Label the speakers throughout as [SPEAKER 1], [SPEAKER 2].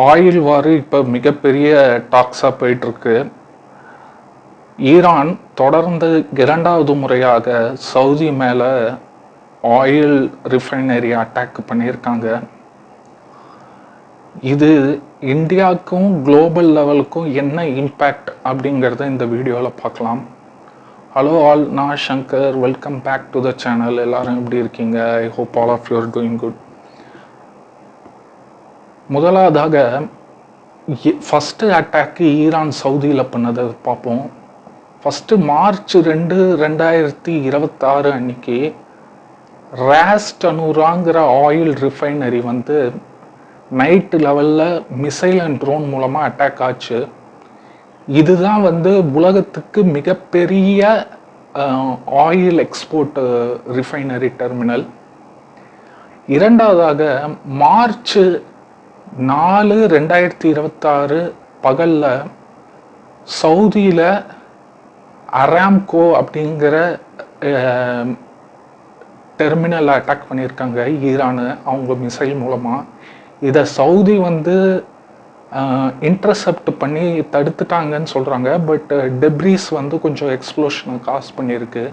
[SPEAKER 1] Oil வார் இப்போ மிகப்பெரிய டாக்ஸாக போயிட்டுருக்கு. ஈரான் தொடர்ந்து 2வது முறையாக சவுதி மேலே ஆயில் ரிஃபைனரி அட்டாக் பண்ணியிருக்காங்க. இது இந்தியாவுக்கும் குளோபல் லெவலுக்கும் என்ன இம்பேக்ட் அப்படிங்கிறத இந்த வீடியோவில் பார்க்கலாம். ஹலோ ஆல், நான் Shankar. Welcome back to the channel. எல்லாரும் எப்படி இருக்கீங்க? I hope all of you are doing good. முதலாவதாக ஃபஸ்ட்டு அட்டாக்கு ஈரான் சவுதியில் பண்ணதை பார்ப்போம். ஃபஸ்ட்டு மார்ச் 2, 2026 அன்னைக்கு ராஸ் டனூராங்கிற ஆயில் ரிஃபைனரி நைட்டு லெவலில் மிசைல் அண்ட் ட்ரோன் மூலமாக அட்டாக் ஆச்சு. இதுதான் உலகத்துக்கு மிகப்பெரிய ஆயில் எக்ஸ்போர்ட் ரிஃபைனரி டெர்மினல். இரண்டாவதாக மார்ச் 4, 2026 பகலில் சவுதியில் அராம்கோ அப்படிங்கிற டெர்மினல் அட்டாக் பண்ணியிருக்காங்க ஈரானு, அவங்க மிசைல் மூலமாக. இதை சவுதி இன்டர்செப்ட் பண்ணி தடுத்துட்டாங்கன்னு சொல்கிறாங்க. பட் டெப்ரீஸ் கொஞ்சம் எக்ஸ்ப்ளோஷனை காஸ் பண்ணியிருக்கு.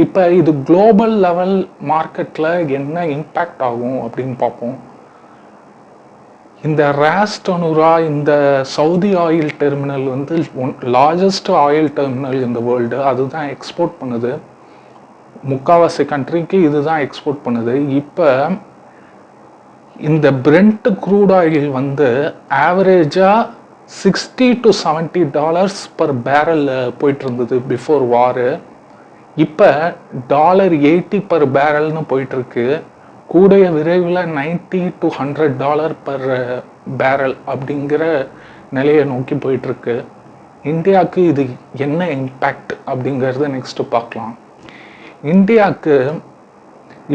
[SPEAKER 1] இப்போ இது குளோபல் லெவல் மார்க்கெட்டில் என்ன இம்பேக்ட் ஆகும் அப்படின்னு பார்ப்போம். இந்த ராஸ் டனூரா, இந்த Saudi oil terminal largest oil terminal இந்த வேர்ல்டு. அதுதான் எக்ஸ்போர்ட் பண்ணுது. முக்கால்வாசி கண்ட்ரிக்கு இதுதான் எக்ஸ்போர்ட் பண்ணுது. இப்போ இந்த பிரெண்ட் க்ரூட் ஆயில் ஆவரேஜாக $60 to $70 பர் பேரல் போயிட்டு இருந்தது பிஃபோர் வாரு. இப்போ $80 பர் பேரல்னு போயிட்டுருக்கு. கூடிய விரைவில் $90 to $100 பர் பேரல் அப்படிங்கிற நிலையை நோக்கி போயிட்டுருக்கு. இந்தியாவுக்கு இது என்ன இம்பேக்ட் அப்படிங்கிறத நெக்ஸ்ட்டு பார்க்கலாம். இந்தியாவுக்கு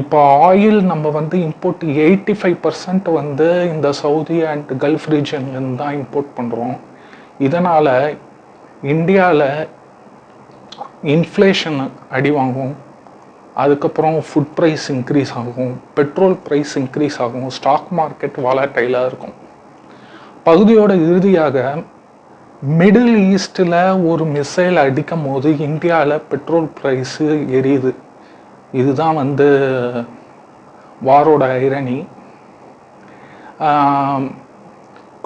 [SPEAKER 1] இப்போ ஆயில் நம்ம இம்போர்ட் 85% இந்த சவுதி அண்ட் கல்ஃப் ரீஜன்லேருந்து தான் இம்போர்ட் பண்ணுறோம். இதனால் இந்தியாவில் இன்ஃப்ளேஷன் அடி வாங்கும். அதுக்கப்புறம் ஃபுட் ப்ரைஸ் இன்க்ரீஸ் ஆகும், பெட்ரோல் ப்ரைஸ் இன்க்ரீஸ் ஆகும், ஸ்டாக் மார்க்கெட் வாலடைலாக இருக்கும். பகுதியோட இறுதியாக மிடில் ஈஸ்டில் ஒரு மிசைல் அடிக்கும் போது இந்தியாவில் பெட்ரோல் ப்ரைஸு எரியுது. இதுதான் வாரோட ஐரணி.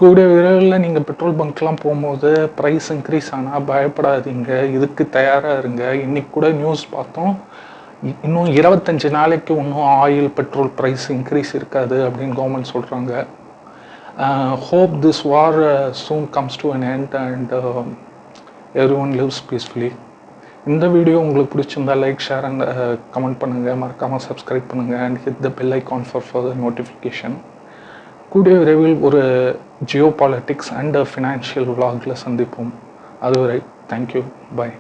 [SPEAKER 1] கூடிய விரைவில் நீங்கள் பெட்ரோல் பங்க்லாம் போகும்போது ப்ரைஸ் இன்க்ரீஸ் ஆனால் பயப்படாதீங்க, இதுக்கு தயாராக இருங்க. இன்றைக்கி கூட நியூஸ் பார்த்தோம், இன்னும் 25 நாளைக்கு இன்னும் ஆயில் பெட்ரோல் ப்ரைஸ் இன்க்ரீஸ் இருக்காது அப்படின்னு கவர்மெண்ட் சொல்கிறாங்க. Hope this war soon comes to an end and every one lives peacefully. இந்த வீடியோ உங்களுக்கு பிடிச்சிருந்தா லைக், ஷேர் அண்ட் கமெண்ட் பண்ணுங்கள். மறக்காமல் சப்ஸ்கிரைப் பண்ணுங்கள் and hit the bell icon for further notification. கூடிய விரைவில் ஒரு ஜியோ பாலிட்டிக்ஸ் அண்ட் ஃபினான்ஷியல் விலாகில் சந்திப்போம். அதுவரை தேங்க்யூ, பாய்.